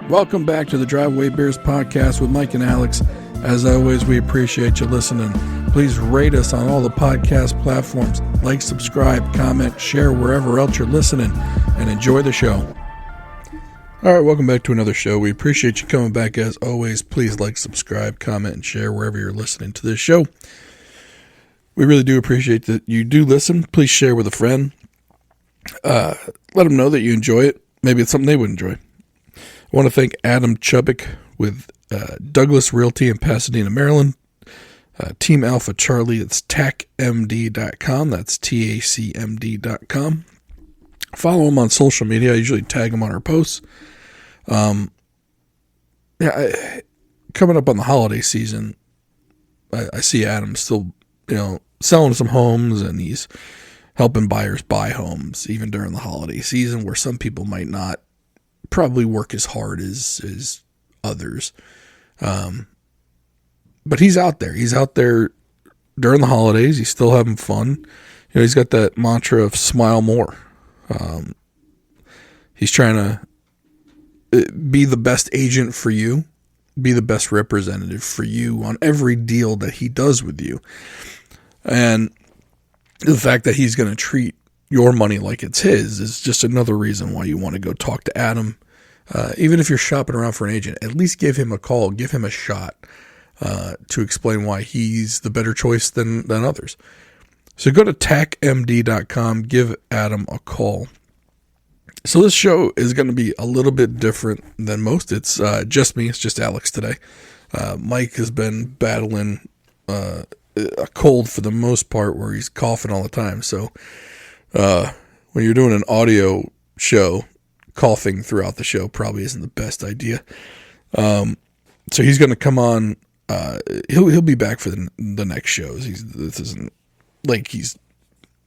Welcome back to the Driveway Beers podcast with Mike and Alex. As always, we appreciate you listening. Please rate us on all the podcast platforms. Like, subscribe, comment, share wherever else you're listening, and enjoy the show. All right, welcome back to another show. We appreciate you coming back as always. Please like, subscribe, comment, and share wherever you're listening to this show. We really do appreciate that you do listen. Please share with a friend. Let them know that you enjoy it. Maybe it's something they would enjoy. I want to thank Adam Chubbuck with Douglas Realty in Pasadena, Maryland. Team Alpha Charlie, it's tacmd.com. That's tacmd.com. Follow him on social media. I usually tag him on our posts. Coming up on the holiday season, I see Adam still, selling some homes, and he's helping buyers buy homes, even during the holiday season, where some people might not probably work as hard as others. But he's out there. He's out there during the holidays. He's still having fun. He's got that mantra of smile more. He's trying to be the best agent for you, be the best representative for you on every deal that he does with you. And the fact that he's going to treat your money like it's his is just another reason why you want to go talk to Adam. Even if you're shopping around for an agent, at least give him a call, give him a shot to explain why he's the better choice than others. So go to tacmd.com, give Adam a call. So this show is going to be a little bit different than most. It's just me. It's just Alex today. Mike has been battling a cold for the most part, where he's coughing all the time. So when you're doing an audio show, coughing throughout the show probably isn't the best idea. So he's going to come on. He'll be back for the next shows. This isn't like he's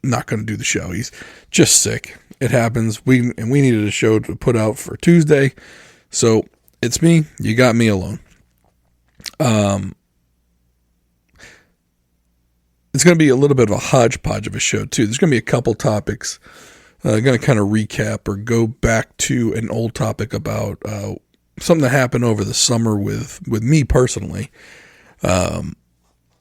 not going to do the show. He's just sick. It happens. We needed a show to put out for Tuesday, so it's me. You got me alone. It's going to be a little bit of a hodgepodge of a show too. There's going to be a couple topics. I'm going to kind of recap or go back to an old topic about something that happened over the summer with me personally,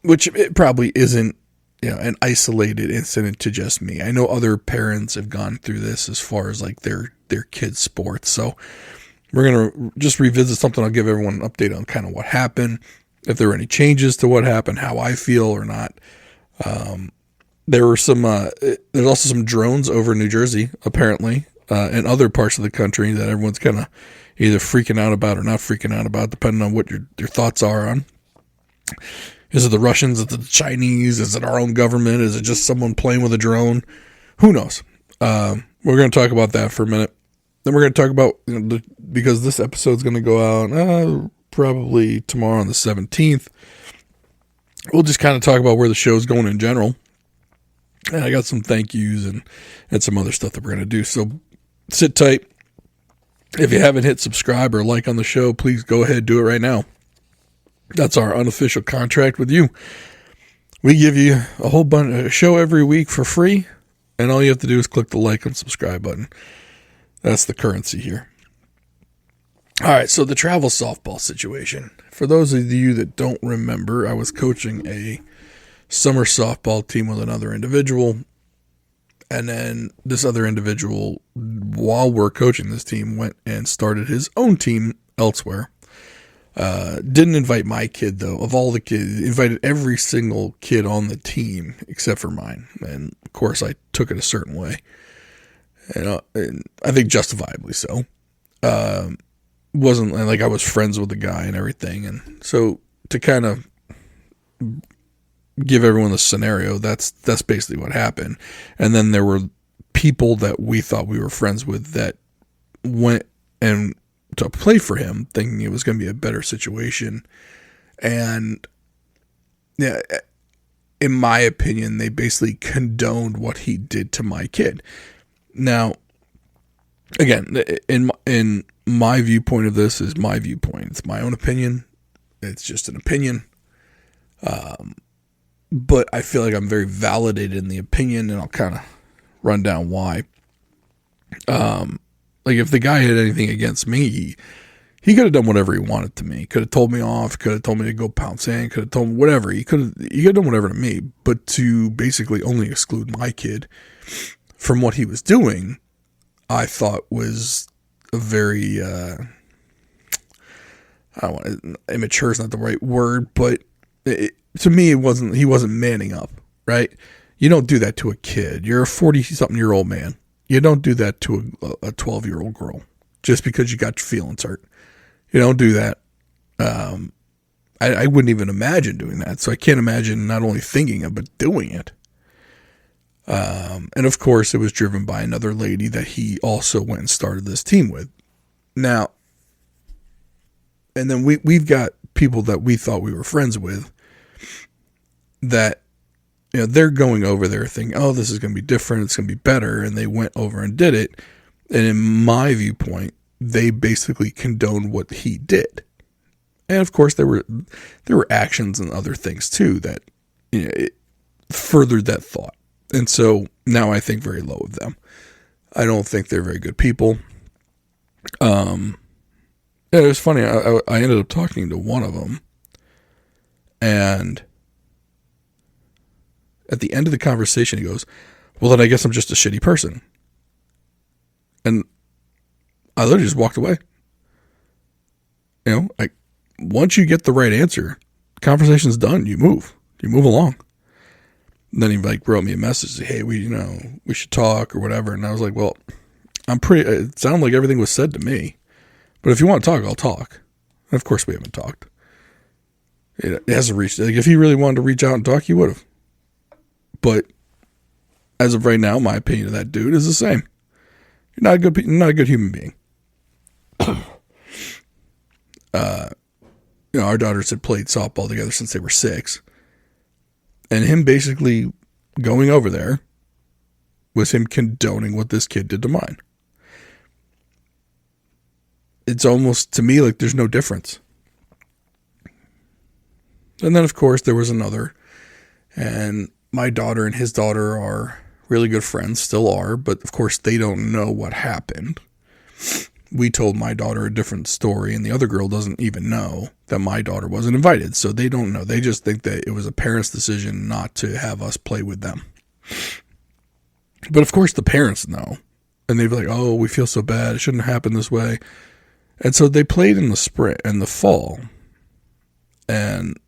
which it probably isn't an isolated incident to just me. I know other parents have gone through this as far as like their kids' sports. So we're going to just revisit something. I'll give everyone an update on kind of what happened, if there were any changes to what happened, how I feel or not. There were there's also some drones over New Jersey, apparently, and other parts of the country that everyone's kind of either freaking out about or not freaking out about, depending on what your thoughts are on. Is it the Russians? Is it the Chinese? Is it our own government? Is it just someone playing with a drone? Who knows? We're going to talk about that for a minute. Then we're going to talk about, because this episode's going to go out probably tomorrow on the 17th. We'll just kind of talk about where the show's going in general. And I got some thank yous and some other stuff that we're going to do. So sit tight. If you haven't hit subscribe or like on the show, please go ahead, do it right now. That's our unofficial contract with you. We give you a whole bunch of show every week for free, and all you have to do is click the like and subscribe button. That's the currency here. All right, so the travel softball situation. For those of you that don't remember, I was coaching a summer softball team with another individual, and then this other individual, while we're coaching this team, went and started his own team elsewhere. Didn't invite my kid, though. Of all the kids, invited every single kid on the team except for mine. And of course, I took it a certain way, and I think justifiably so. Wasn't like I was friends with the guy and everything, and so to kind of give everyone the scenario, that's basically what happened. And then there were people that we thought we were friends with that went and to play for him, thinking it was going to be a better situation. And yeah, in my opinion, they basically condoned what he did to my kid. Now, again, in my viewpoint of this is my viewpoint. It's my own opinion. It's just an opinion. But I feel like I'm very validated in the opinion, and I'll kind of run down why. Like if the guy had anything against me, He could have done whatever he wanted to me. Could have told me off. Could have told me to go pound sand. Could have told me whatever. He could have done whatever to me. But to basically only exclude my kid from what he was doing, I thought was a very, I don't want immature is not the right word, but to me, he wasn't manning up, right? You don't do that to a kid. You're a 40-something-year-old man. You don't do that to a 12-year-old girl just because you got your feelings hurt. You don't do that. I wouldn't even imagine doing that. So I can't imagine not only thinking it, but doing it. And of course, it was driven by another lady that he also went and started this team with. Now, and then we've got people that we thought we were friends with that, they're going over there thinking, oh, this is going to be different. It's going to be better. And they went over and did it. And in my viewpoint, they basically condoned what he did. And of course, there were actions and other things too that it furthered that thought. And so now I think very low of them. I don't think they're very good people. It was funny. I ended up talking to one of them, and at the end of the conversation, he goes, "Well, then I guess I'm just a shitty person." And I literally just walked away. Once you get the right answer, the conversation's done. You move along. And then he wrote me a message, hey, we should talk or whatever. And I was like, well, it sounded like everything was said to me, but if you want to talk, I'll talk. And of course we haven't talked. It hasn't reached, if he really wanted to reach out and talk, he would have. But as of right now, my opinion of that dude is the same. You're not a good human being. Our daughters had played softball together since they were 6. And him basically going over there was him condoning what this kid did to mine. It's almost, to me, like there's no difference. And then, of course, there was another. And my daughter and his daughter are really good friends, still are. But, of course, they don't know what happened. We told my daughter a different story, and the other girl doesn't even know that my daughter wasn't invited. So they don't know. They just think that it was a parent's decision not to have us play with them. But of course the parents know. And they'd be like, oh, we feel so bad. It shouldn't happen this way. And so they played in the spring and the fall. And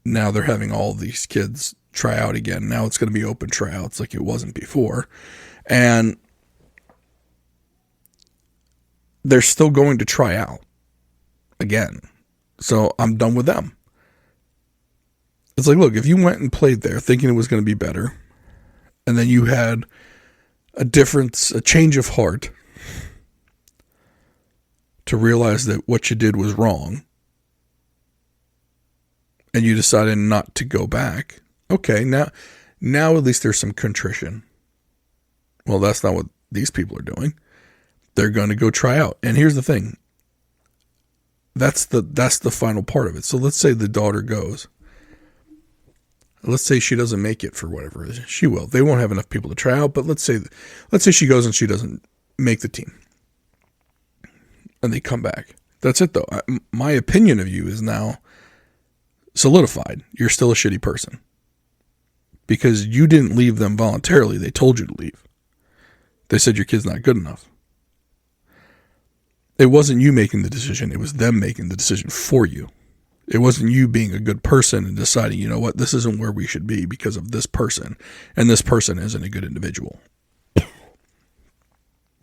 now they're having all these kids try out again. Now it's going to be open tryouts like it wasn't before. And they're still going to try out again. So I'm done with them. It's like, look, if you went and played there thinking it was going to be better, and then you had a change of heart to realize that what you did was wrong, and you decided not to go back, okay, now at least there's some contrition. Well, that's not what these people are doing. They're going to go try out. And here's the thing. That's the final part of it. So let's say the daughter goes. Let's say she doesn't make it for whatever reason. She will. They won't have enough people to try out, but let's say she goes and she doesn't make the team. And they come back. That's it though. My opinion of you is now solidified. You're still a shitty person. Because you didn't leave them voluntarily. They told you to leave. They said your kid's not good enough. It wasn't you making the decision. It was them making the decision for you. It wasn't you being a good person and deciding, you know what, this isn't where we should be because of this person. And this person isn't a good individual.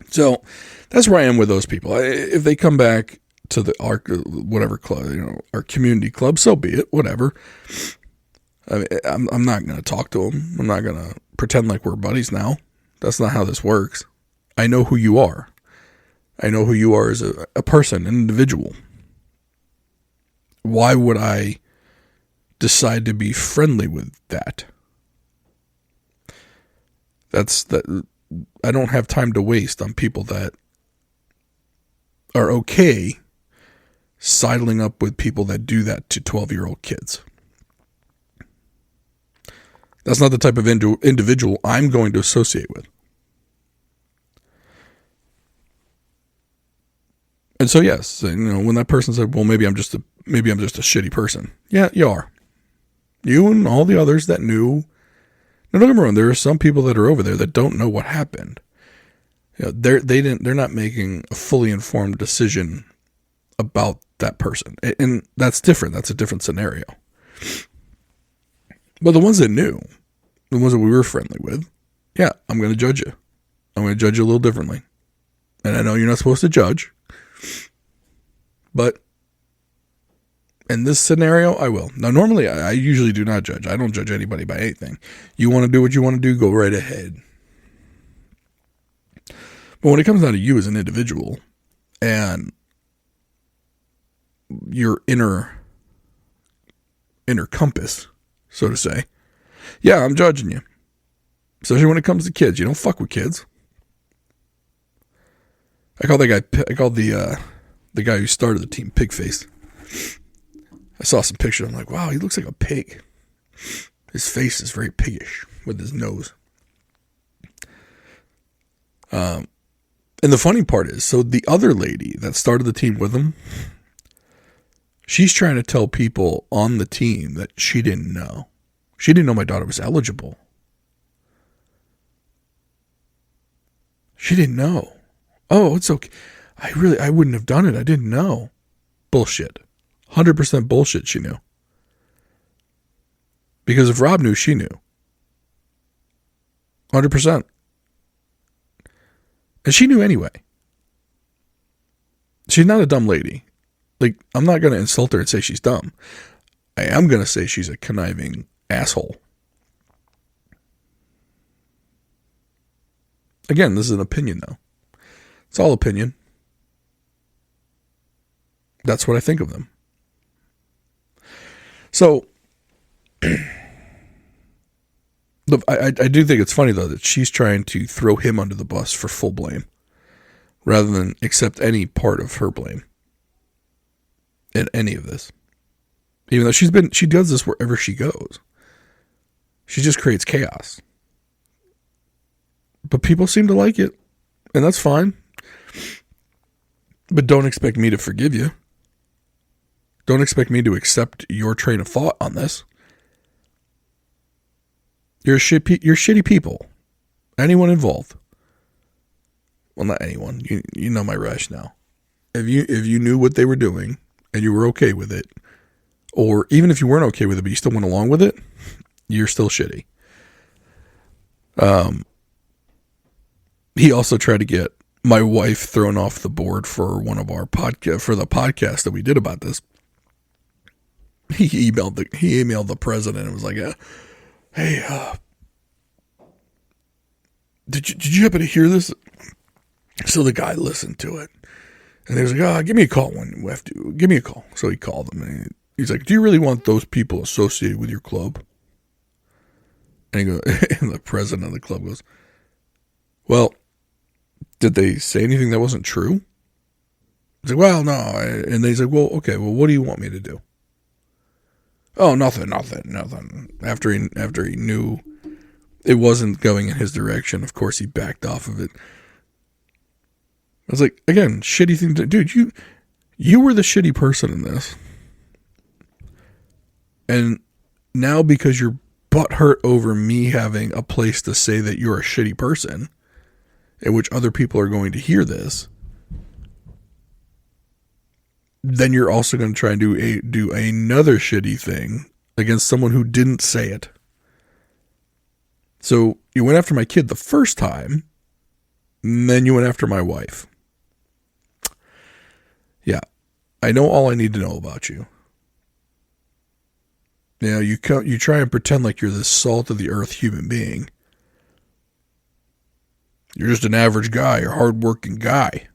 So that's where I am with those people. If they come back to our whatever club, our community club, so be it, whatever. I'm not going to talk to them. I'm not going to pretend like we're buddies now. That's not how this works. I know who you are. I know who you are as a person, an individual. Why would I decide to be friendly with that? I don't have time to waste on people that are okay sidling up with people that do that to 12-year-old kids. That's not the type of individual I'm going to associate with. And so yes, when that person said, well, maybe I'm just a shitty person. Yeah, you are. You and all the others that knew. Now, don't get me wrong, there are some people that are over there that don't know what happened. They're not making a fully informed decision about that person. And that's different. That's a different scenario. But the ones that knew, the ones that we were friendly with, yeah, I'm going to judge you. I'm going to judge you a little differently. And I know you're not supposed to judge. But in this scenario, I will. Now, normally, I usually do not judge. I don't judge anybody by anything. You want to do what you want to do, go right ahead. But when it comes down to you as an individual and your inner compass, so to say, yeah, I'm judging you. Especially when it comes to kids. You don't fuck with kids. I called the guy who started the team Pigface. I saw some pictures. I'm like, wow, he looks like a pig. His face is very piggish with his nose. And the funny part is, so the other lady that started the team with him, she's trying to tell people on the team that she didn't know. She didn't know my daughter was eligible. She didn't know. Oh, it's okay. I wouldn't have done it. I didn't know. Bullshit. 100% bullshit she knew. Because if Rob knew, she knew. 100%. And she knew anyway. She's not a dumb lady. Like, I'm not going to insult her and say she's dumb. I am going to say she's a conniving asshole. Again, this is an opinion, though. It's all opinion. That's what I think of them. So, I do think it's funny, though, that she's trying to throw him under the bus for full blame rather than accept any part of her blame in any of this. Even though she does this wherever she goes. She just creates chaos. But people seem to like it, and that's fine. But don't expect me to forgive you. Don't expect me to accept your train of thought on this. You're shitty people. Anyone involved. Well, not anyone. You know my rationale. If you knew what they were doing and you were okay with it, or even if you weren't okay with it but you still went along with it, you're still shitty. He also tried to get my wife thrown off the board for one of our podcast that we did about this. He emailed the president and was like, hey, did you happen to hear this? So the guy listened to it, and he was like, give me a call when you have to. Give me a call. So he called him, and he's like, do you really want those people associated with your club? And and the president of the club goes, well, did they say anything that wasn't true? He's like, well, no. And he's like, well, okay, well, what do you want me to do? Oh, nothing. After he knew it wasn't going in his direction, of course, he backed off of it. I was like, again, shitty thing to do. Dude, you were the shitty person in this. And now because you're butthurt over me having a place to say that you're a shitty person, in which other people are going to hear this, then you're also going to try and do another shitty thing against someone who didn't say it. So you went after my kid the first time, and then you went after my wife. Yeah, I know all I need to know about you. You know, you try and pretend like you're this salt of the earth human being. You're just an average guy, or hardworking guy.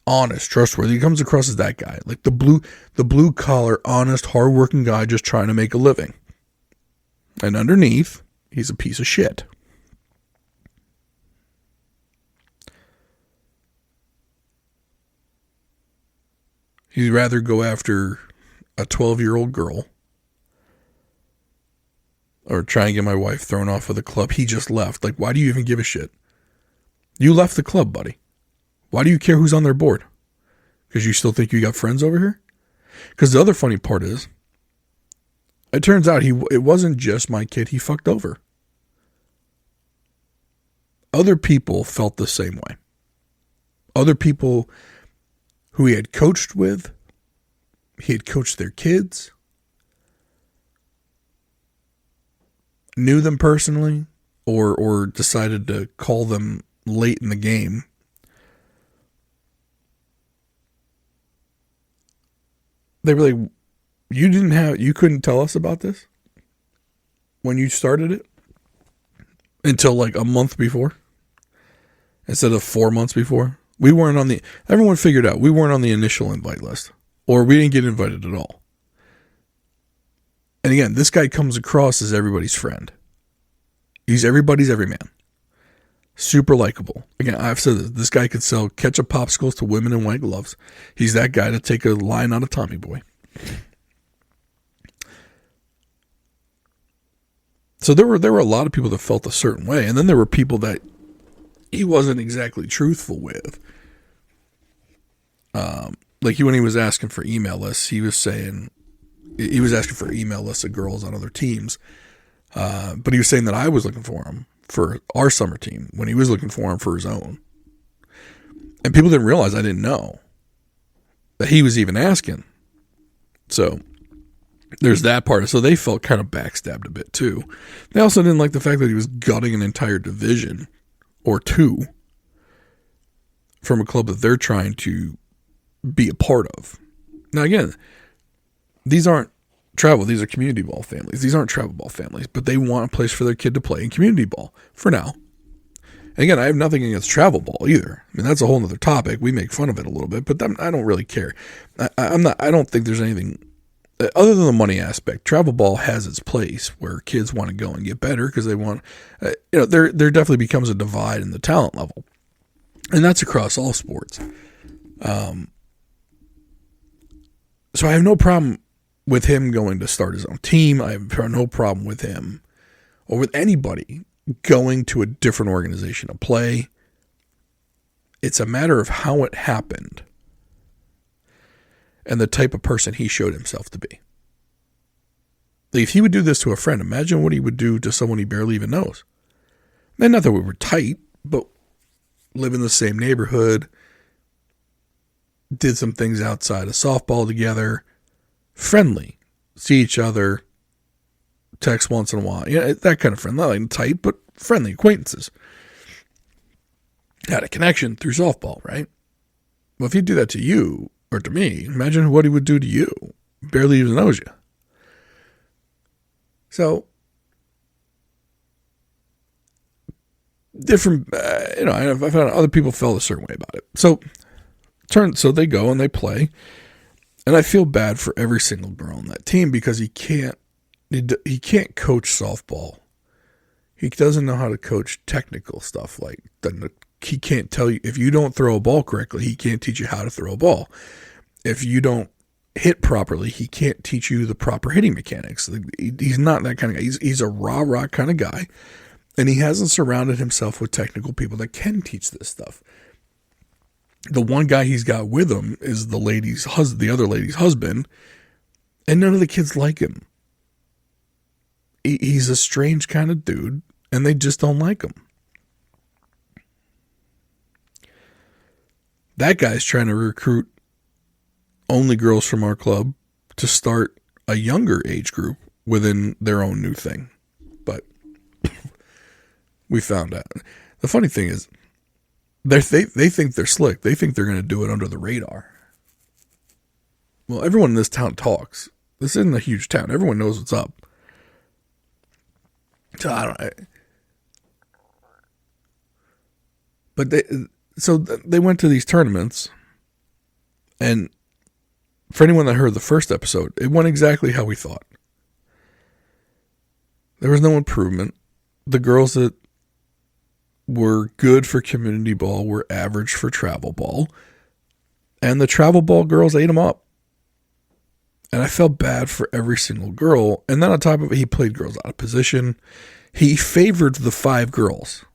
Honest, trustworthy. He comes across as that guy, like the blue collar, honest, hardworking guy just trying to make a living. And underneath, he's a piece of shit. He'd rather go after a 12-year-old girl or try and get my wife thrown off of the club he just left. Like, why do you even give a shit? You left the club, buddy. Why do you care who's on their board? Because you still think you got friends over here? Because the other funny part is, it turns out it wasn't just my kid he fucked over. Other people felt the same way. Other people who he had coached with, he had coached their kids, knew them personally, or decided to call them late in the game. They were like, you couldn't tell us about this when you started it until like a month before instead of 4 months before. Everyone figured out we weren't on the initial invite list, or we didn't get invited at all. And again, this guy comes across as everybody's friend. He's everybody's everyman. Super likable. Again, I've said this guy could sell ketchup popsicles to women in white gloves. He's that guy to take a line out of Tommy Boy. So there were a lot of people that felt a certain way, and then there were people that he wasn't exactly truthful with. Like when he was asking for email lists, he was saying he was asking for email lists of girls on other teams, but he was saying that I was looking for him for our summer team when he was looking for him for his own. And people didn't realize I didn't know that he was even asking. So there's that part. So they felt kind of backstabbed a bit too. They also didn't like the fact that he was gutting an entire division or two from a club that they're trying to be a part of. Now again, these aren't these are community ball families. These aren't travel ball families, but they want a place for their kid to play in community ball for now. And again, I have nothing against travel ball either. I mean, that's a whole other topic. We make fun of it a little bit, but I don't really care. I don't think there's anything other than the money aspect. Travel ball has its place where kids want to go and get better because they want, there definitely becomes a divide in the talent level. And that's across all sports. So I have no problem with him going to start his own team. I have no problem with him or with anybody going to a different organization to play. It's a matter of how it happened and the type of person he showed himself to be. Like if he would do this to a friend, imagine what he would do to someone he barely even knows. And not that we were tight, but live in the same neighborhood, did some things outside of softball together, friendly, see each other, text once in a while, that kind of friend, not like tight, but friendly acquaintances. Had a connection through softball, right? Well, if he'd do that to you or to me, imagine what he would do to you. Barely even knows you. So, different, I've found other people felt a certain way about it. So they go and they play, and I feel bad for every single girl on that team because he can't coach softball. He doesn't know how to coach technical stuff. Like he can't tell you if you don't throw a ball correctly. He can't teach you how to throw a ball. If you don't hit properly, he can't teach you the proper hitting mechanics. He's not that kind of guy. He's a rah kind of guy, and he hasn't surrounded himself with technical people that can teach this stuff. The one guy he's got with him is the other lady's husband, and none of the kids like him. He's a strange kind of dude, and they just don't like him. That guy's trying to recruit only girls from our club to start a younger age group within their own new thing. But we found out. The funny thing is, they think they're slick. They think they're going to do it under the radar. Well, everyone in this town talks. This isn't a huge town. Everyone knows what's up. So they went to these tournaments, and for anyone that heard the first episode, it went exactly how we thought. There was no improvement. The girls that were good for community ball were average for travel ball, and the travel ball girls ate them up. And I felt bad for every single girl. And then on top of it, he played girls out of position. He favored the 5 girls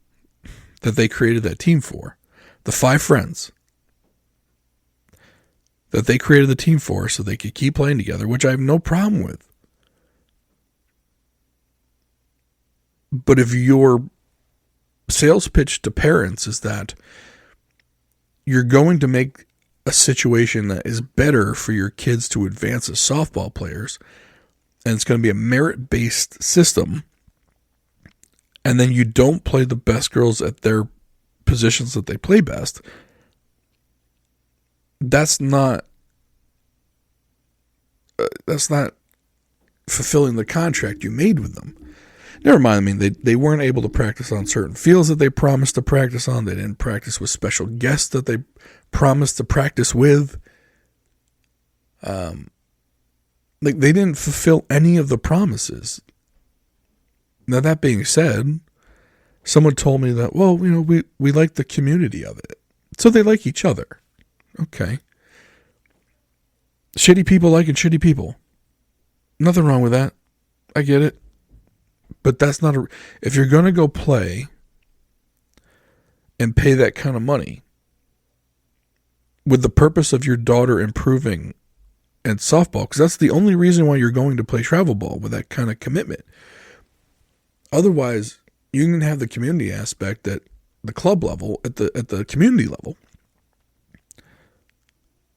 that they created that team for, the 5 friends that they created the team for so they could keep playing together, which I have no problem with. But if your sales pitch to parents is that you're going to make a situation that is better for your kids to advance as softball players, and it's going to be a merit-based system, and then you don't play the best girls at their positions that they play best, that's not fulfilling the contract you made with them. Never mind, I mean, they weren't able to practice on certain fields that they promised to practice on. They didn't practice with special guests that they promised to practice with. They didn't fulfill any of the promises. Now, that being said, someone told me that, well, we like the community of it. So they like each other. Okay. Shitty people liking shitty people. Nothing wrong with that. I get it. But that's not if you're going to go play and pay that kind of money with the purpose of your daughter improving in softball, because that's the only reason why you're going to play travel ball, with that kind of commitment. Otherwise, you can have the community aspect at the club level, at the community level.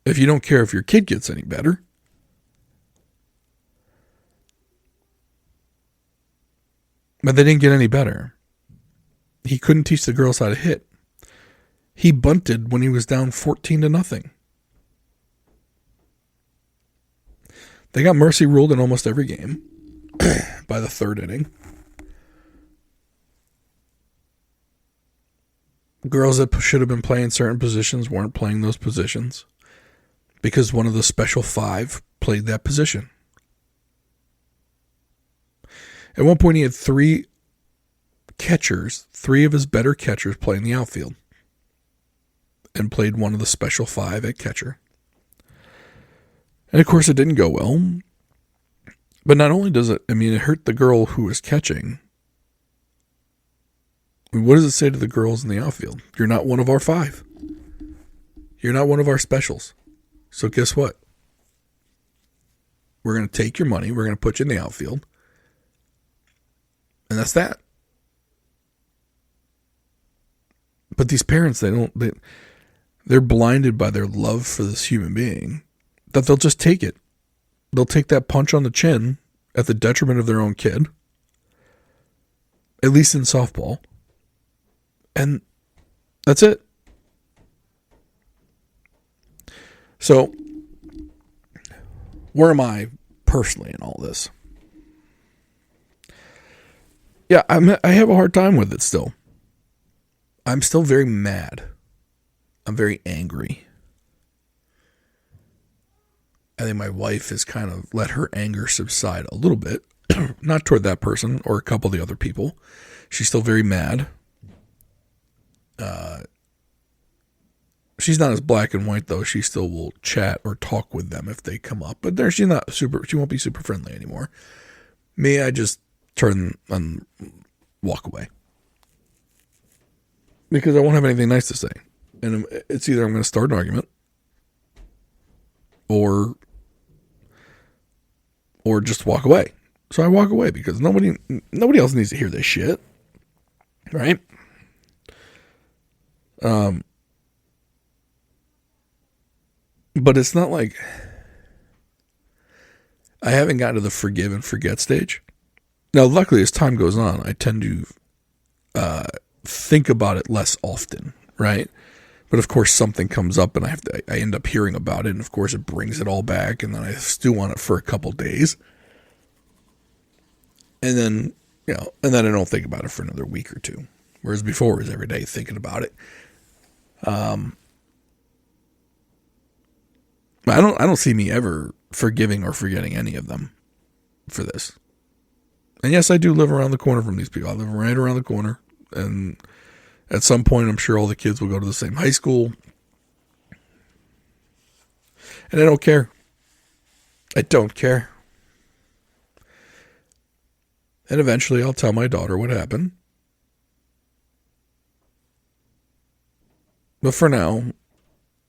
If you don't care if your kid gets any better. But they didn't get any better. He couldn't teach the girls how to hit. He bunted when he was down 14-0. They got mercy ruled in almost every game by the 3rd inning. Girls that should have been playing certain positions weren't playing those positions because one of the special 5 played that position. At one point, he had 3 catchers, 3 of his better catchers playing the outfield, and played one of the special 5 at catcher. And of course, it didn't go well. But not only does it, it hurt the girl who was catching. What does it say to the girls in the outfield? You're not one of our 5. You're not one of our specials. So guess what? We're going to take your money. We're going to put you in the outfield. And that's that. But these parents, they're blinded by their love for this human being that they'll just take it. They'll take that punch on the chin at the detriment of their own kid, at least in softball. And that's it. So, where am I personally in all this? Yeah, I have a hard time with it still. I'm still very mad. I'm very angry. I think my wife has kind of let her anger subside a little bit. Not toward that person or a couple of the other people. She's still very mad. She's not as black and white, though. She still will chat or talk with them if they come up. But she won't be super friendly anymore. Me, I just turn and walk away. Because I won't have anything nice to say. And it's either I'm going to start an argument or just walk away. So I walk away because nobody else needs to hear this shit. Right? But it's not like I haven't gotten to the forgive and forget stage. Now, luckily, as time goes on, I tend to think about it less often, right? But of course, something comes up, and I end up hearing about it, and of course, it brings it all back, and then I stew on it for a couple days, and then I don't think about it for another week or two. Whereas before, it was every day thinking about it. I don't see me ever forgiving or forgetting any of them for this. And yes, I do live around the corner from these people. I live right around the corner. And at some point, I'm sure all the kids will go to the same high school. And I don't care. I don't care. And eventually, I'll tell my daughter what happened. But for now,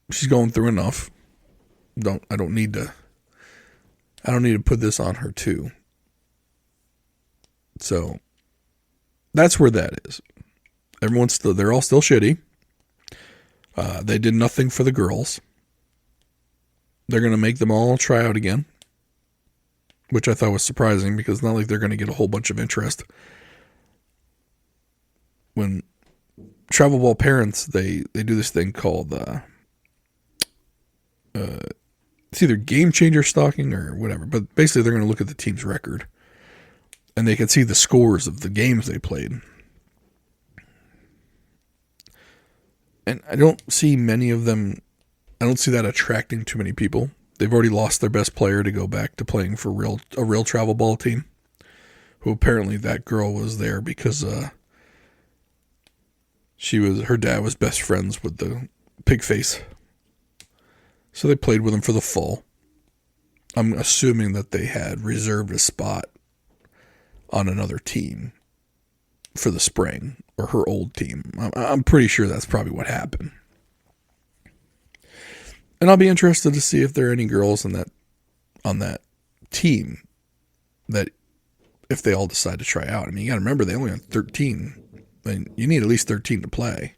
she's going through enough. I don't need to put this on her too. So that's where that is. They're all still shitty. They did nothing for the girls. They're going to make them all try out again, which I thought was surprising because it's not like they're going to get a whole bunch of interest. When travel ball parents, they do this thing called it's either game changer stalking or whatever, but basically they're going to look at the team's record and they can see the scores of the games they played. And I don't see many of them. I don't see that attracting too many people. They've already lost their best player to go back to playing for a real travel ball team, who apparently that girl was there because her dad was best friends with the pig face. So they played with him for the fall. I'm assuming that they had reserved a spot on another team for the spring, or her old team. I'm pretty sure that's probably what happened. And I'll be interested to see if there are any girls on that team that, if they all decide to try out. I mean, you got to remember, they only have 13. I mean, you need at least 13 to play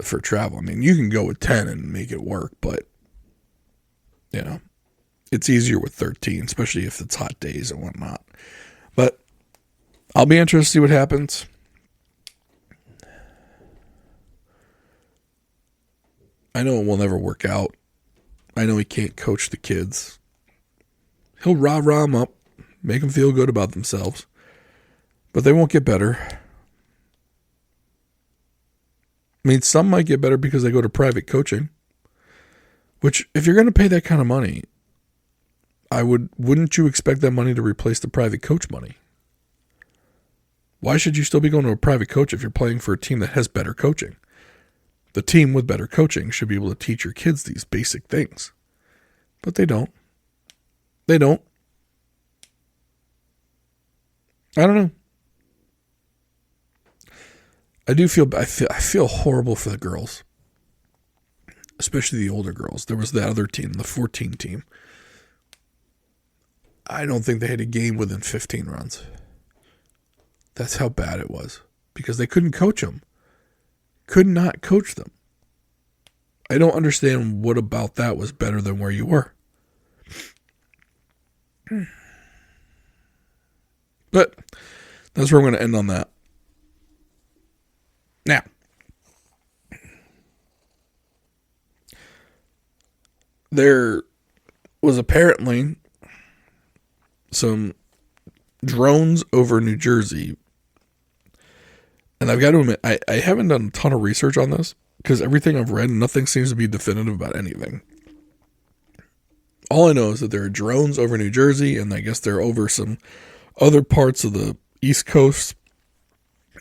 for travel. I mean, you can go with 10 and make it work, but, you know, it's easier with 13, especially if it's hot days and whatnot. But I'll be interested to see what happens. I know it will never work out. I know he can't coach the kids. He'll rah them up, make them feel good about themselves, but they won't get better. I mean, some might get better because they go to private coaching, which, if you're going to pay that kind of money, wouldn't you expect that money to replace the private coach money? Why should you still be going to a private coach if you're playing for a team that has better coaching? The team with better coaching should be able to teach your kids these basic things. But they don't. They don't. I don't know. I feel horrible for the girls. Especially the older girls. There was the other team, the 14 team. I don't think they had a game within 15 runs. That's how bad it was. Because they couldn't coach them. Could not coach them. I don't understand what about that was better than where you were. But that's where I'm going to end on that. Now, there was apparently some drones over New Jersey. And I've got to admit, I haven't done a ton of research on this because everything I've read, nothing seems to be definitive about anything. All I know is that there are drones over New Jersey, and I guess they're over some other parts of the East Coast,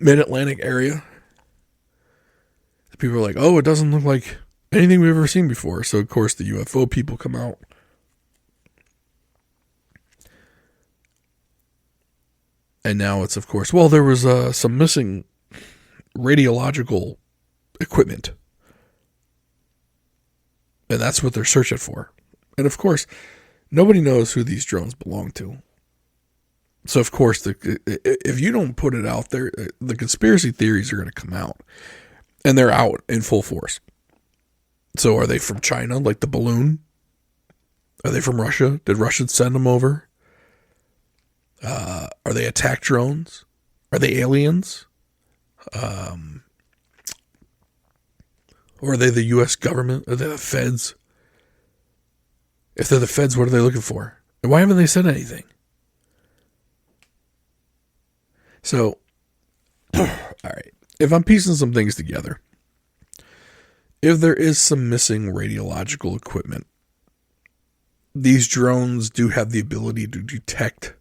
Mid-Atlantic area. People are like, oh, it doesn't look like anything we've ever seen before. So, of course, the UFO people come out. And now it's, of course, well, there was some missing radiological equipment. And that's what they're searching for. And, of course, nobody knows who these drones belong to. So, of course, if you don't put it out there, the conspiracy theories are going to come out. And they're out in full force. So are they from China, like the balloon? Are they from Russia? Did Russians send them over? Are they attack drones? Are they aliens? Or are they the U.S. government? Are they the feds? If they're the feds, what are they looking for? And why haven't they said anything? So, all right. If I'm piecing some things together, if there is some missing radiological equipment, these drones do have the ability to detect.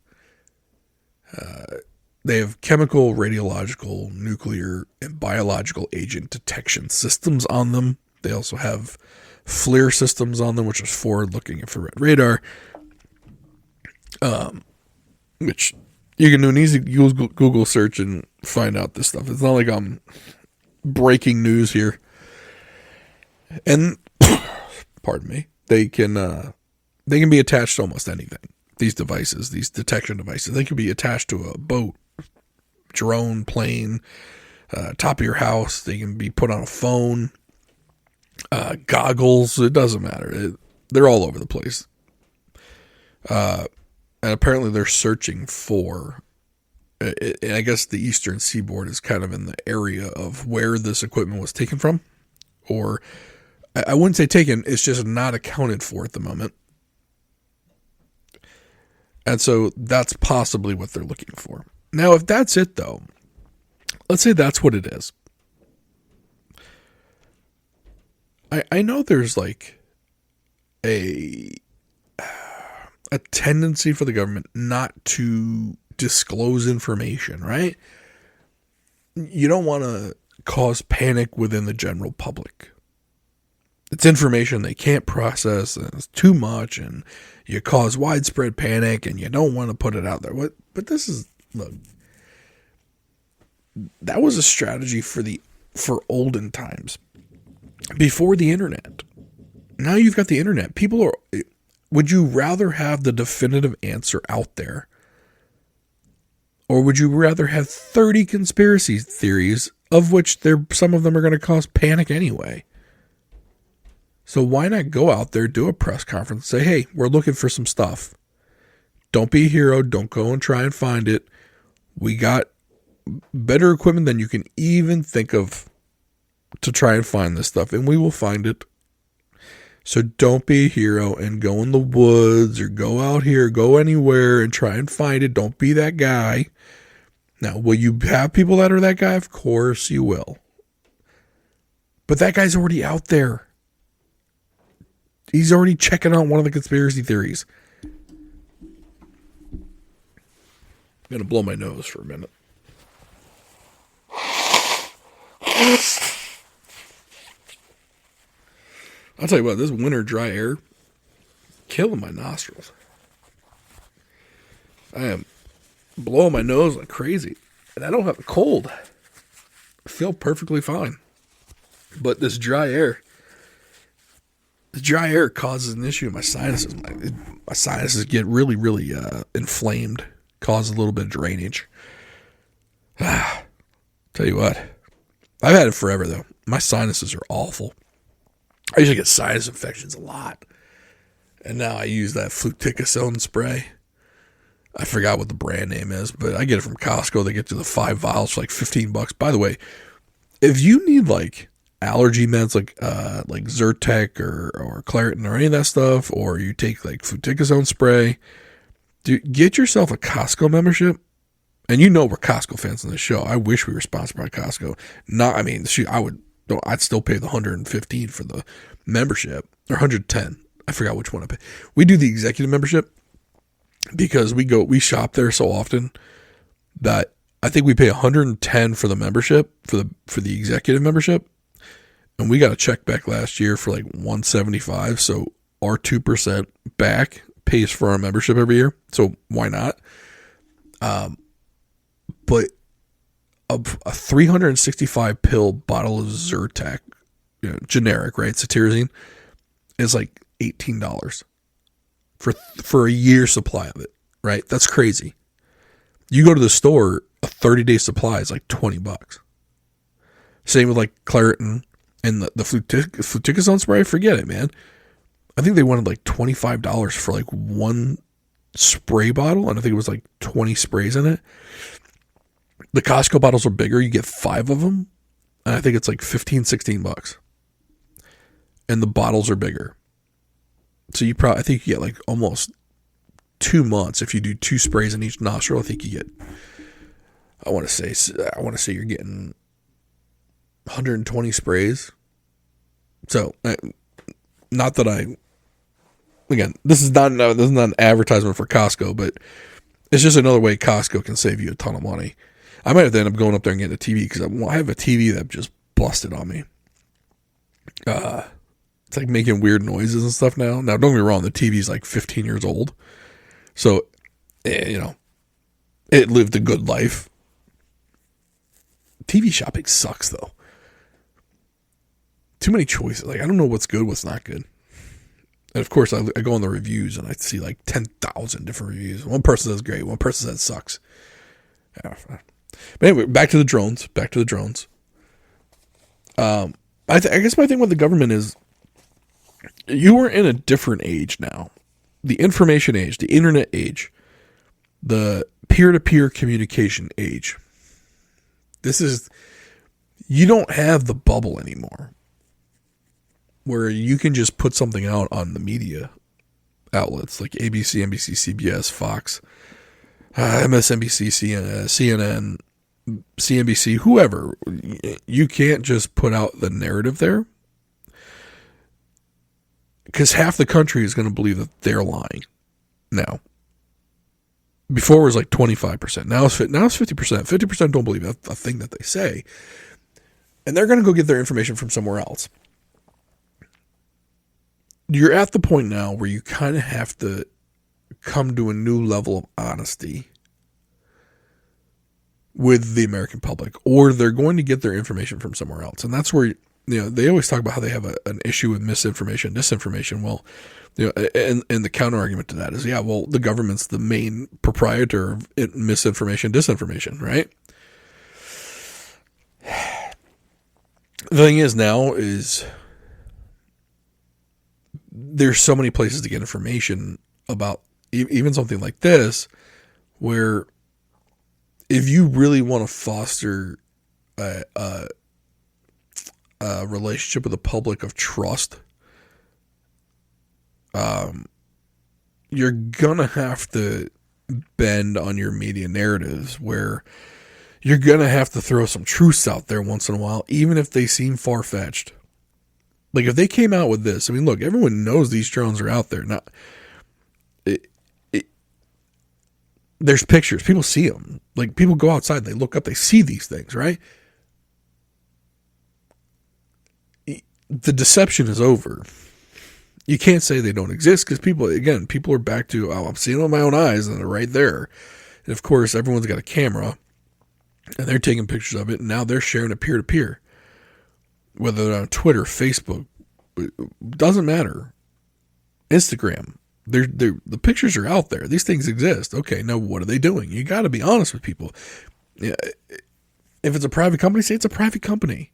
They have chemical, radiological, nuclear, and biological agent detection systems on them. They also have FLIR systems on them, which is forward-looking infrared radar, which you can do an easy Google search and find out this stuff. It's not like I'm breaking news here. And pardon me, they can be attached to almost anything. These devices, these detection devices, they can be attached to a boat, drone, plane, top of your house. They can be put on a phone, goggles. It doesn't matter. They're all over the place. And apparently they're searching for, and I guess the Eastern Seaboard is kind of in the area of where this equipment was taken from. Or I wouldn't say taken, it's just not accounted for at the moment. And so that's possibly what they're looking for. Now, if that's it, though, let's say that's what it is. I know there's like a tendency for the government not to disclose information, right? You don't want to cause panic within the general public. It's information they can't process, and it's too much, and you cause widespread panic, and you don't want to put it out there. But this is, look, that was a strategy for olden times, before the internet. Now you've got the internet. Would you rather have the definitive answer out there? Or would you rather have 30 conspiracy theories, of which some of them are going to cause panic anyway? So why not go out there, do a press conference, say, hey, we're looking for some stuff. Don't be a hero. Don't go and try and find it. We got better equipment than you can even think of to try and find this stuff, and we will find it. So don't be a hero and go in the woods or go out here, go anywhere and try and find it. Don't be that guy. Now, will you have people that are that guy? Of course you will. But that guy's already out there. He's already checking out one of the conspiracy theories. I'm going to blow my nose for a minute. I'll tell you what, this winter dry air, killing my nostrils. I am blowing my nose like crazy. And I don't have a cold. I feel perfectly fine. But this dry air, causes an issue in my sinuses. My sinuses get really, really inflamed, cause a little bit of drainage. Tell you what, I've had it forever though. My sinuses are awful. I usually get sinus infections a lot. And now I use that fluticasone spray. I forgot what the brand name is, but I get it from Costco. They get to the 5 vials for like $15. By the way, if you need like allergy meds like Zyrtec or Claritin or any of that stuff, or you take like fluticasone spray, get yourself a Costco membership. And you know we're Costco fans on this show. I wish we were sponsored by Costco. I'd still pay the $115 for the membership, or $110. I forgot which one I pay. We do the executive membership because we shop there so often that I think we pay $110 for the membership, for the executive membership. And we got a check back last year for like $175. So our 2% back pays for our membership every year. So why not? But a 365 pill bottle of Zyrtec, generic, right? Cetirizine, is like $18 for a year's supply of it, right? That's crazy. You go to the store, a 30-day supply is like $20. Same with like Claritin and the fluticasone spray. Forget it, man. I think they wanted like $25 for like one spray bottle, and I think it was like 20 sprays in it. The Costco bottles are bigger. You get 5 of them, and I think it's like $15-$16. And the bottles are bigger. So I think you get like almost 2 months if you do 2 sprays in each nostril. I think you get, I want to say you're getting 120 sprays. So, not that again, this is not an advertisement for Costco, but it's just another way Costco can save you a ton of money. I might have to end up going up there and getting a TV because I have a TV that just busted on me. It's like making weird noises and stuff now. Now, don't get me wrong, the TV's like 15 years old. So, it lived a good life. TV shopping sucks, though. too many choices. Like, I don't know what's good, what's not good. And of course, I go on the reviews and I see like 10,000 different reviews. One person says great, one person says sucks. Yeah. But anyway, back to the drones. I guess my thing with the government is you are in a different age now. The information age, the internet age, the peer-to-peer communication age. You don't have the bubble anymore where you can just put something out on the media outlets like ABC, NBC, CBS, Fox, MSNBC, CNN, CNBC, whoever. You can't just put out the narrative there because half the country is going to believe that they're lying now. Before it was like 25%. Now it's 50%. 50% don't believe a thing that they say. And they're going to go get their information from somewhere else. You're at the point now where you kind of have to come to a new level of honesty with the American public, or they're going to get their information from somewhere else. And that's where, they always talk about how they have an issue with misinformation, disinformation. Well, and the counter argument to that is, the government's the main proprietor of misinformation, disinformation, right? The thing is now is there's so many places to get information about even something like this, where if you really want to foster a relationship with the public of trust, you're gonna have to bend on your media narratives, where you're gonna have to throw some truths out there once in a while, even if they seem far-fetched. Like, if they came out with this, I mean, look, everyone knows these drones are out there. There's pictures. People see them. Like, people go outside, they look up, they see these things, right? The deception is over. You can't say they don't exist because people are back to, I'm seeing them with my own eyes and they're right there. And of course, everyone's got a camera and they're taking pictures of it, and now they're sharing it peer-to-peer. Whether they're on Twitter, Facebook, doesn't matter. Instagram, the pictures are out there. These things exist. Okay, now what are they doing? You got to be honest with people. Yeah, if it's a private company, say it's a private company.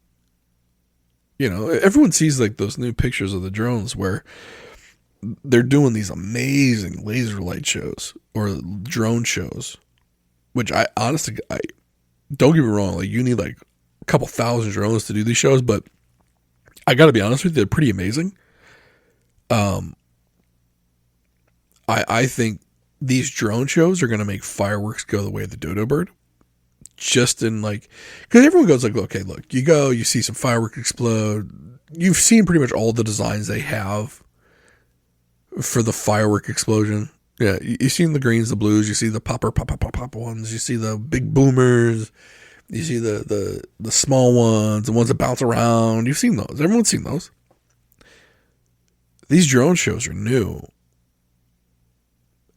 Everyone sees like those new pictures of the drones where they're doing these amazing laser light shows or drone shows, which I honestly, don't get me wrong, like, you need like a couple thousand drones to do these shows, but I got to be honest with you, they're pretty amazing. I think these drone shows are going to make fireworks go the way of the dodo bird. Just in like, because everyone goes like, okay, look, you go, you see some fireworks explode. You've seen pretty much all the designs they have for the firework explosion. Yeah, you've seen the greens, the blues, you see the pop ones, you see the big boomers, you see the small ones, the ones that bounce around. You've seen those. Everyone's seen those. These drone shows are new.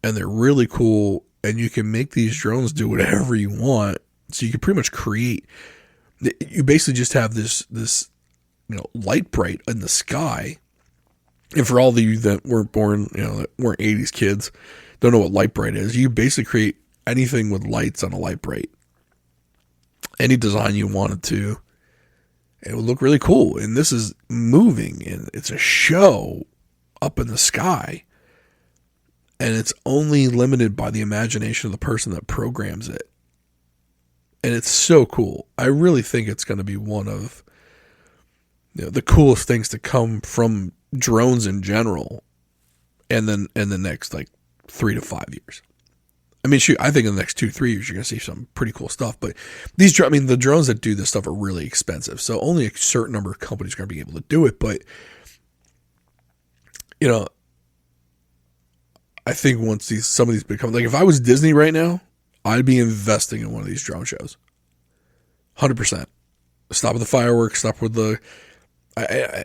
And they're really cool. And you can make these drones do whatever you want. So you can pretty much create. You basically just have this light bright in the sky. And for all of you that weren't born, that weren't 80s kids, don't know what light bright is. You basically create anything with lights on a light bright. Any design you wanted to. And it would look really cool. And this is moving. And it's a show up in the sky. And it's only limited by the imagination of the person that programs it. And it's so cool. I really think it's going to be one of the coolest things to come from drones in general. And then in the next 3 to 5 years. I mean, shoot, I think in the next 2-3 years, you're going to see some pretty cool stuff. But the drones that do this stuff are really expensive. So only a certain number of companies are going to be able to do it. But, I think once some of these become, like, if I was Disney right now, I'd be investing in one of these drone shows. 100%. Stop with the fireworks, stop with the,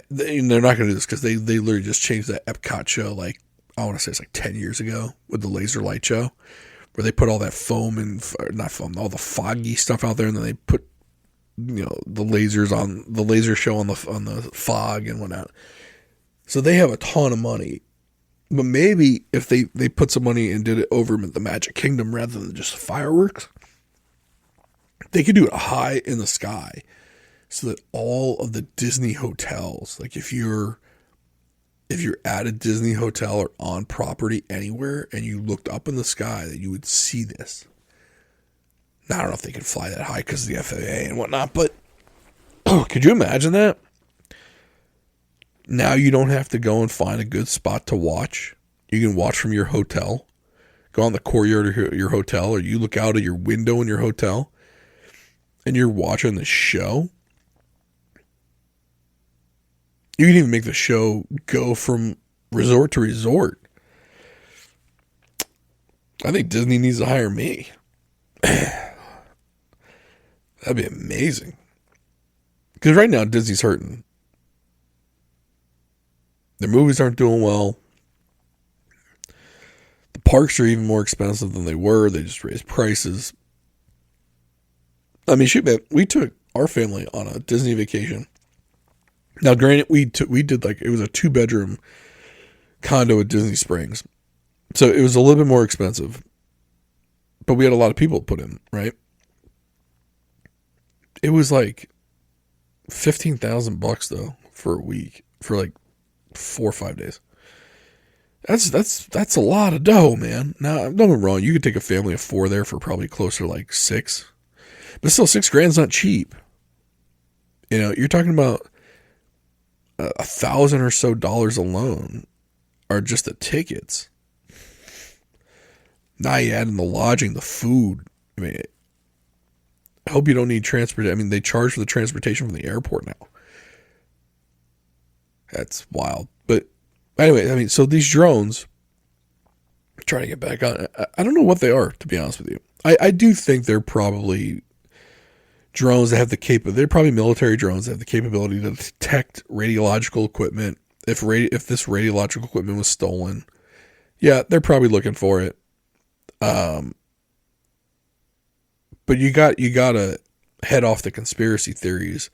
they're not going to do this because they literally just changed that Epcot show, like, I want to say it's like 10 years ago with the laser light show, where they put all that foam and, not foam, all the foggy stuff out there, and then they put the lasers on the laser show on the fog and whatnot. So they have a ton of money. But maybe if they put some money and did it over the Magic Kingdom rather than just fireworks, they could do it high in the sky so that all of the Disney hotels, like if you're at a Disney hotel or on property anywhere and you looked up in the sky, that you would see this. Now, I don't know if they could fly that high because of the FAA and whatnot, but could you imagine that? Now you don't have to go and find a good spot to watch. You can watch from your hotel. Go on the courtyard of your hotel, or you look out of your window in your hotel and you're watching the show. You can even make the show go from resort to resort. I think Disney needs to hire me. That'd be amazing. Because right now Disney's hurting. Their movies aren't doing well. The parks are even more expensive than they were. They just raised prices. I mean, shoot, man, we took our family on a Disney vacation. Now, granted, we did it was a 2-bedroom condo at Disney Springs. So it was a little bit more expensive. But we had a lot of people to put in, right? It was like $15,000 though for a week for 4 or 5 days. That's a lot of dough, man. Now, don't get me wrong, you could take a family of 4 there for probably closer to $6. But still, $6,000's not cheap. You're talking about $1,000 or so alone are just the tickets. Now you add in the lodging, the food. I mean, I hope you don't need transport. I mean, they charge for the transportation from the airport now. That's wild. But anyway, I mean, so these drones, trying to get back on, I don't know what they are, to be honest with you. I do think they're probably drones that have the they're probably military drones that have the capability to detect radiological equipment. If this radiological equipment was stolen, yeah, they're probably looking for it. But you gotta head off the conspiracy theories.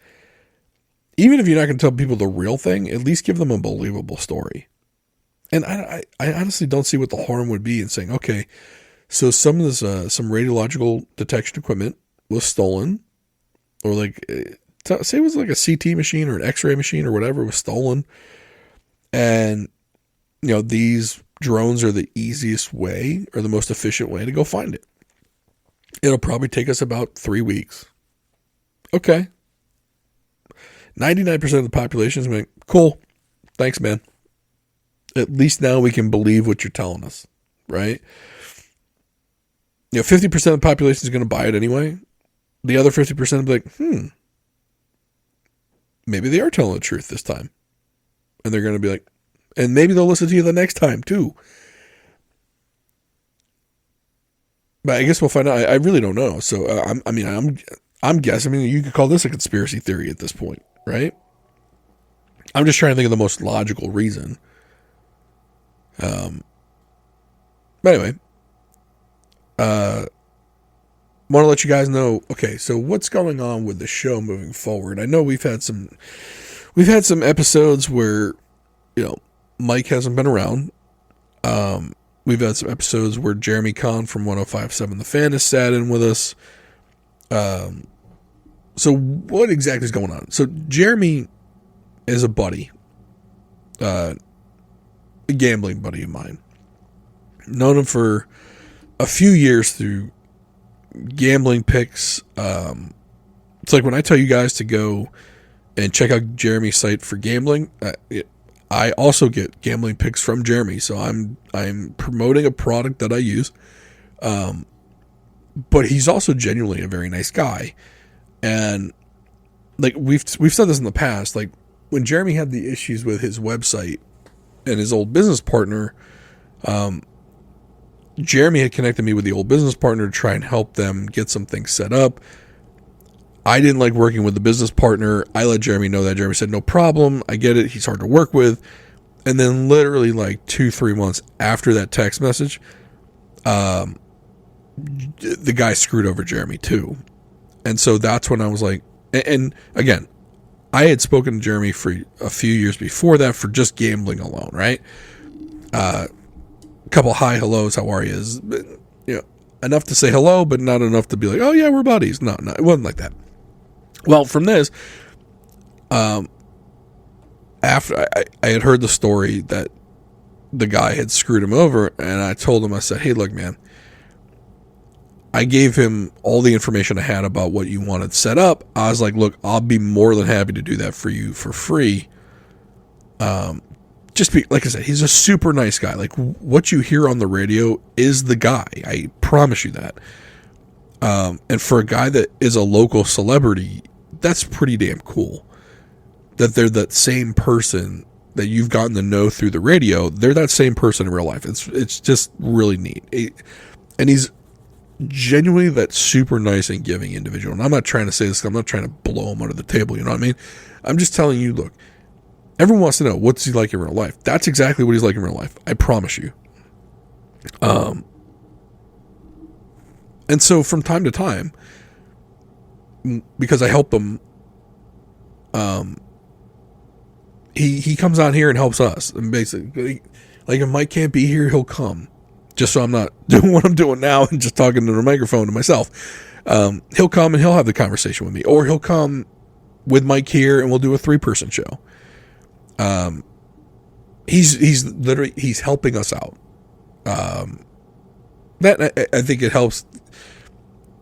Even if you're not going to tell people the real thing, at least give them a believable story. And I honestly don't see what the harm would be in saying, okay, so some of this, some radiological detection equipment was stolen, or say it was like a CT machine or an X-ray machine or whatever was stolen. And, these drones are the easiest way or the most efficient way to go find it. It'll probably take us about 3 weeks. Okay. 99% of the population is like, cool. Thanks, man. At least now we can believe what you're telling us, right? 50% of the population is going to buy it anyway. The other 50% will be like, maybe they are telling the truth this time. And they're going to be like, and maybe they'll listen to you the next time too. But I guess we'll find out. I really don't know. So I'm guessing. I mean, you could call this a conspiracy theory at this point, right? I'm just trying to think of the most logical reason. But anyway, want to let you guys know. Okay, so what's going on with the show moving forward? I know we've had some episodes where Mike hasn't been around. We've had some episodes where Jeremy Kahn from 105.7 The Fan has sat in with us. So what exactly is going on? So Jeremy is a buddy, a gambling buddy of mine. Known him for a few years through gambling picks. It's like when I tell you guys to go and check out Jeremy's site for gambling, I also get gambling picks from Jeremy. So I'm promoting a product that I use. But he's also genuinely a very nice guy. And we've said this in the past, when Jeremy had the issues with his website and his old business partner, Jeremy had connected me with the old business partner to try and help them get some things set up. I didn't like working with the business partner. I let Jeremy know that. Jeremy said, no problem. I get it. He's hard to work with. And then literally 2-3 months after that text message, the guy screwed over Jeremy too. And so that's when I was like, And again, I had spoken to Jeremy for a few years before that for just gambling alone, right? A couple hi hellos, how are you? Enough to say hello, but not enough to be like, oh yeah, we're buddies. No, it wasn't like that. Well, from this, after I had heard the story that the guy had screwed him over, and I told him, I said, hey, look, man, I gave him all the information I had about what you wanted set up. I was like, look, I'll be more than happy to do that for you for free. Like I said, he's a super nice guy. Like, what you hear on the radio is the guy. I promise you that. And for a guy that is a local celebrity, that's pretty damn cool. That they're that same person that you've gotten to know through the radio. They're that same person in real life. It's just really neat. And he's genuinely that super nice and giving individual. And I'm not trying to say this, I'm not trying to blow him under the table, you know what I mean? I'm just telling you, look, everyone wants to know, what's he like in real life? That's exactly what he's like in real life. I promise you. And so from time to time, because I help him, he comes out here and helps us. And basically, like if Mike can't be here, he'll come. Just so I'm not doing what I'm doing now and just talking to the microphone to myself. He'll come and he'll have the conversation with me. Or he'll come with Mike here and we'll do a 3-person show. He's literally, he's helping us out. That I think it helps.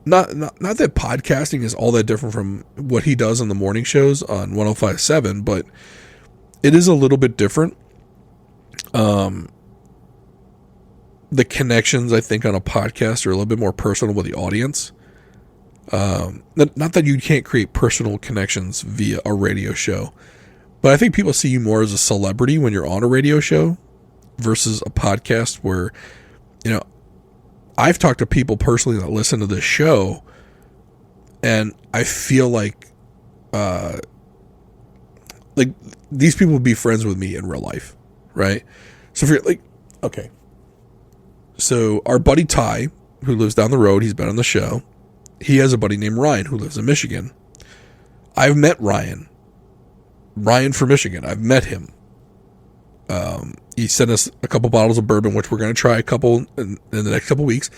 Not that podcasting is all that different from what he does on the morning shows on 105.7, but it is a little bit different. The connections, I think, on a podcast are a little bit more personal with the audience. Not that you can't create personal connections via a radio show, but I think people see you more as a celebrity when you're on a radio show versus a podcast where, I've talked to people personally that listen to this show, and I feel like these people would be friends with me in real life, right? So if you're like, okay. So our buddy Ty, who lives down the road, he's been on the show. He has a buddy named Ryan who lives in Michigan. I've met Ryan from Michigan. I've met him. He sent us a couple bottles of bourbon, which we're going to try a couple in the next couple weeks.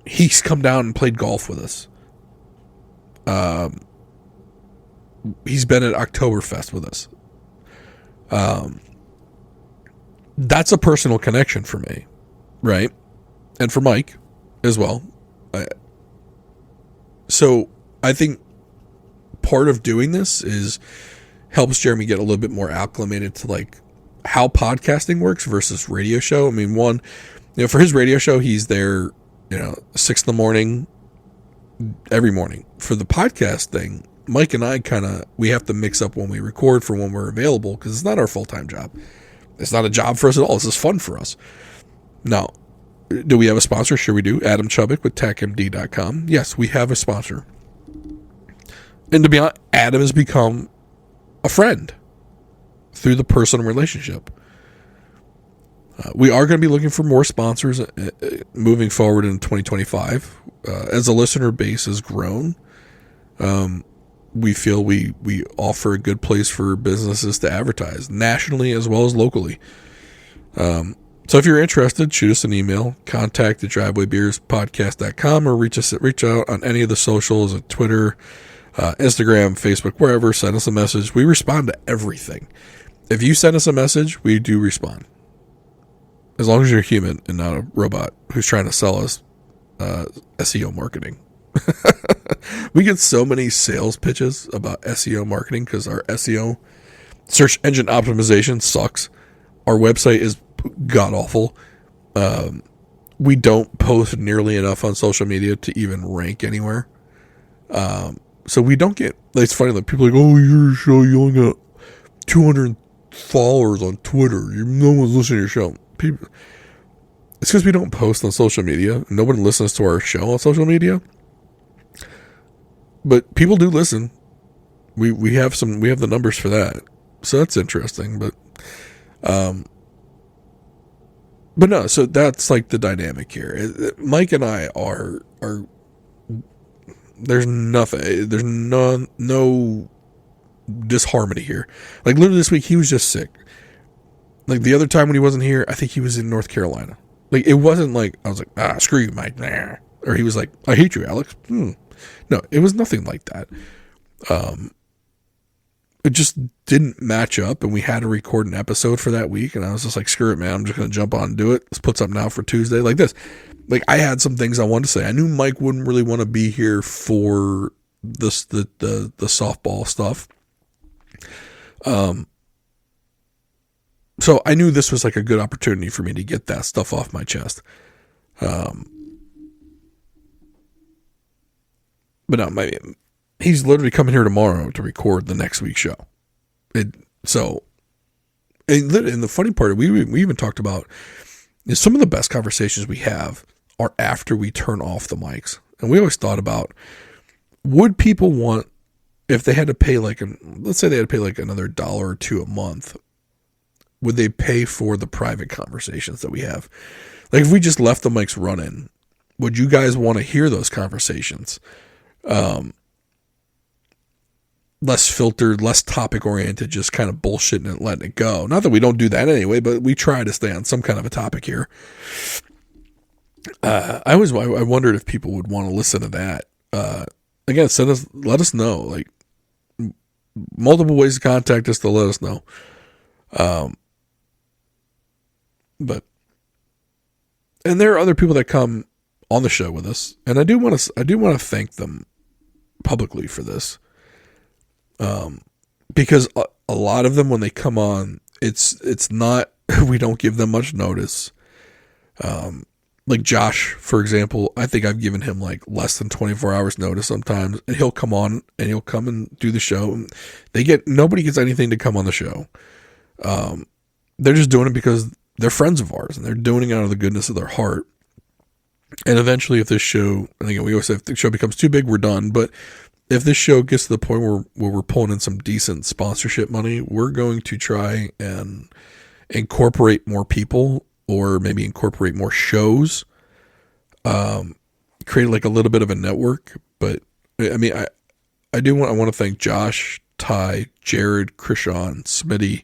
He's come down and played golf with us. He's been at Oktoberfest with us. That's a personal connection for me, right? And for Mike as well. So I think part of doing this is helps Jeremy get a little bit more acclimated to like how podcasting works versus radio show. I mean, one, for his radio show, he's there, 6 a.m. every morning. For the podcast thing, Mike and I we have to mix up when we record for when we're available because it's not our full-time job. It's not a job for us at all. This is fun for us. Now, do we have a sponsor? Sure we do. Adam Chubbuck with TechMD.com. Yes, we have a sponsor. And to be honest, Adam has become a friend through the personal relationship. We are going to be looking for more sponsors moving forward in 2025. As the listener base has grown, we feel we offer a good place for businesses to advertise nationally as well as locally. So if you're interested, shoot us an email, contact@drivewaybeerspodcast.com, or reach out on any of the socials at Twitter, Instagram, Facebook, wherever. Send us a message. We respond to everything. If you send us a message, we do respond. As long as you're human and not a robot who's trying to sell us SEO marketing. We get so many sales pitches about SEO marketing because our SEO, search engine optimization, sucks. Our website is god awful. We don't post nearly enough on social media to even rank anywhere. So we don't get, it's funny, like people are like, oh, your show, you only got 200 followers on Twitter. No one's listening to your show. People, it's because we don't post on social media. No one listens to our show on social media. But people do listen. We have the numbers for that. So that's interesting. But no, so that's like the dynamic here. Mike and I are There's nothing. There's no disharmony here. Like literally this week, he was just sick. Like the other time when he wasn't here, I think he was in North Carolina. Like it wasn't like I was like, screw you, Mike. Nah. Or he was like, I hate you, Alex. No, it was nothing like that. It just didn't match up, and we had to record an episode for that week, and I was just like, screw it, man. I'm just going to jump on and do it. Let's put something out for Tuesday like this. Like I had some things I wanted to say. I knew Mike wouldn't really want to be here for this, the softball stuff. So I knew this was like a good opportunity for me to get that stuff off my chest. But no, he's literally coming here tomorrow to record the next week's show. And the funny part, we even talked about is some of the best conversations we have are after we turn off the mics. And we always thought about, would people want, if they had to pay let's say they had to pay like another $1 or $2 a month, would they pay for the private conversations that we have? Like if we just left the mics running, would you guys want to hear those conversations? Less filtered, less topic oriented, just kind of bullshitting and letting it go. Not that we don't do that anyway, but we try to stay on some kind of a topic here. I wondered if people would want to listen to that. Again, let us know. Like multiple ways to contact us to let us know. And there are other people that come on the show with us, and I do want to thank them publicly for this. Because a lot of them, when they come on, it's not, we don't give them much notice. Like Josh, for example, I think I've given him like less than 24 hours notice sometimes, and he'll come on and he'll come and do the show. Nobody gets anything to come on the show. They're just doing it because they're friends of ours and they're doing it out of the goodness of their heart. And eventually if this show, and again, we always say if the show becomes too big, we're done. But if this show gets to the point where we're pulling in some decent sponsorship money, we're going to try and incorporate more people, or maybe incorporate more shows, create like a little bit of a network. But I mean, I want to thank Josh, Ty, Jared, Krishan, Smitty.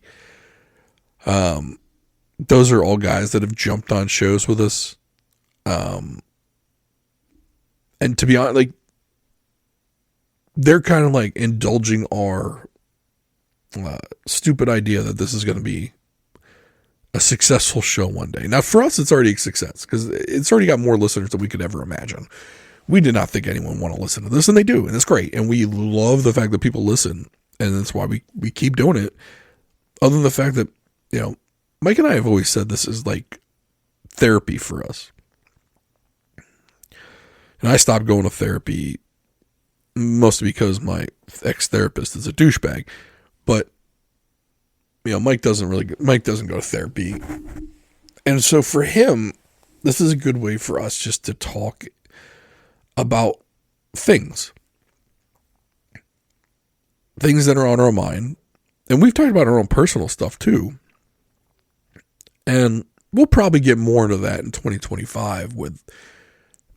Those are all guys that have jumped on shows with us. And to be honest, like, they're kind of like indulging our stupid idea that this is going to be a successful show one day. Now, for us, it's already a success because it's already got more listeners than we could ever imagine. We did not think anyone would want to listen to this, and they do, and it's great. And we love the fact that people listen, and that's why we keep doing it. Other than the fact that, Mike and I have always said this is like therapy for us. And I stopped going to therapy mostly because my ex-therapist is a douchebag. But, Mike doesn't go to therapy. And so for him, this is a good way for us just to talk about things. Things that are on our mind. And we've talked about our own personal stuff too. And we'll probably get more into that in 2025 with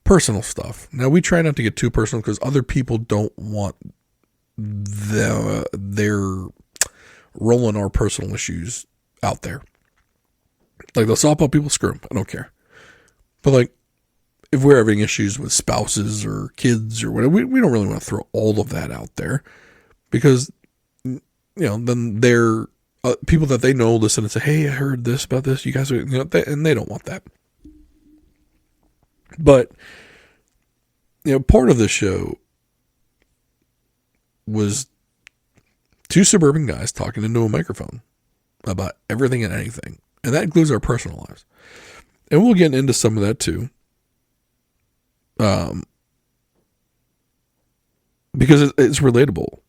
personal stuff. Now, we try not to get too personal because other people don't want their rolling our personal issues out there. Like the softball people, screw them. I don't care. But like, if we're having issues with spouses or kids or whatever, we don't really want to throw all of that out there because, then they're people that they know listen and say, hey, I heard this about this. You guys are, and they don't want that. But, part of the show was two suburban guys talking into a microphone about everything and anything. And that includes our personal lives. And we'll get into some of that too. Because it's relatable.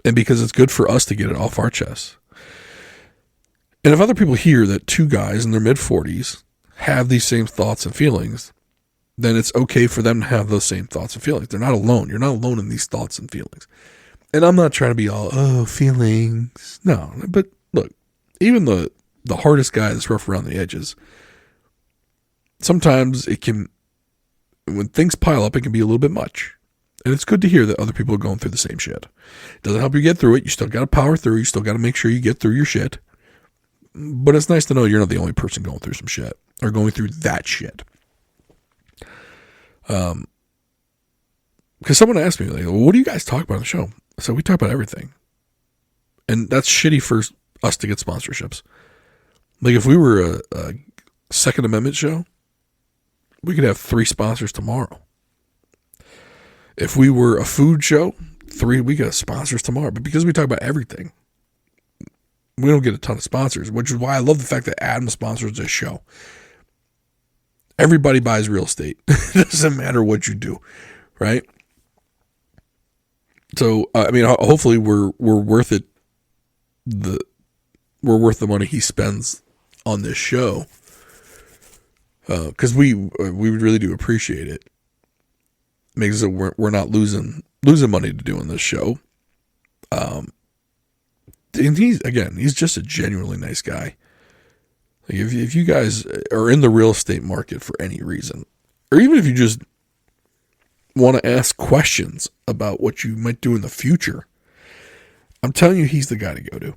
And because it's good for us to get it off our chests. And if other people hear that two guys in their mid-40s have these same thoughts and feelings, then it's okay for them to have those same thoughts and feelings. They're not alone. You're not alone in these thoughts and feelings. And I'm not trying to be all, feelings. No, but look, even the hardest guy that's rough around the edges, sometimes it can when things pile up, it can be a little bit much. And it's good to hear that other people are going through the same shit. It doesn't help you get through it. You still got to power through. You still got to make sure you get through your shit. But it's nice to know you're not the only person going through some shit or going through that shit. Because someone asked me, like, well, what do you guys talk about on the show? So we talk about everything. And that's shitty for us to get sponsorships. Like if we were a Second Amendment show, we could have 3 sponsors tomorrow. If we were a food show, 3, we got sponsors tomorrow. But because we talk about everything, we don't get a ton of sponsors, which is why I love the fact that Adam sponsors this show. Everybody buys real estate. It doesn't matter what you do, right? So, I mean, hopefully we're worth it. We're worth the money he spends on this show. Because we really do appreciate it. Makes it we're not losing money to doing this show. And he's just a genuinely nice guy. Like if you guys are in the real estate market for any reason, or even if you just want to ask questions about what you might do in the future, I'm telling you, he's the guy to go to.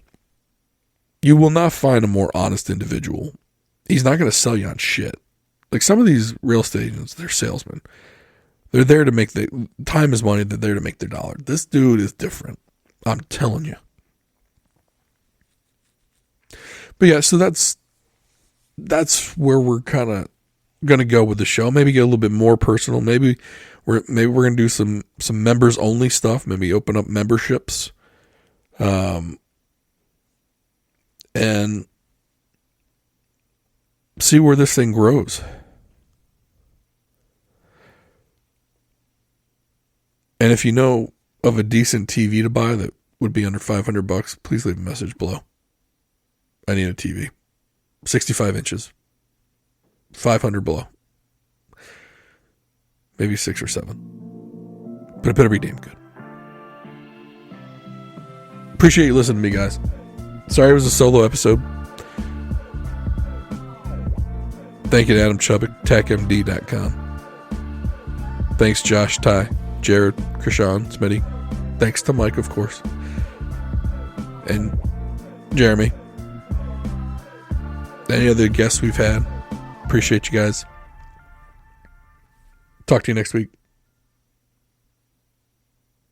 You will not find a more honest individual. He's not going to sell you on shit. Like some of these real estate agents, they're salesmen. They're there to make time is money. They're there to make their dollar. This dude is different. I'm telling you. But yeah, so that's where we're kind of going to go with the show. Maybe get a little bit more personal. Maybe we're going to do some members only stuff. Maybe open up memberships. And see where this thing grows. And if you know of a decent TV to buy that would be under $500, please leave a message below. I need a TV. 65 inches. 500 below. Maybe 6 or 7. But it better be damn good. Appreciate you listening to me, guys. Sorry it was a solo episode. Thank you to Adam Chubbuck, techmd.com. Thanks Josh, Ty, Jared, Krishan, Smitty. Thanks to Mike, of course. And Jeremy. Any other guests we've had. Appreciate you guys. Talk to you next week.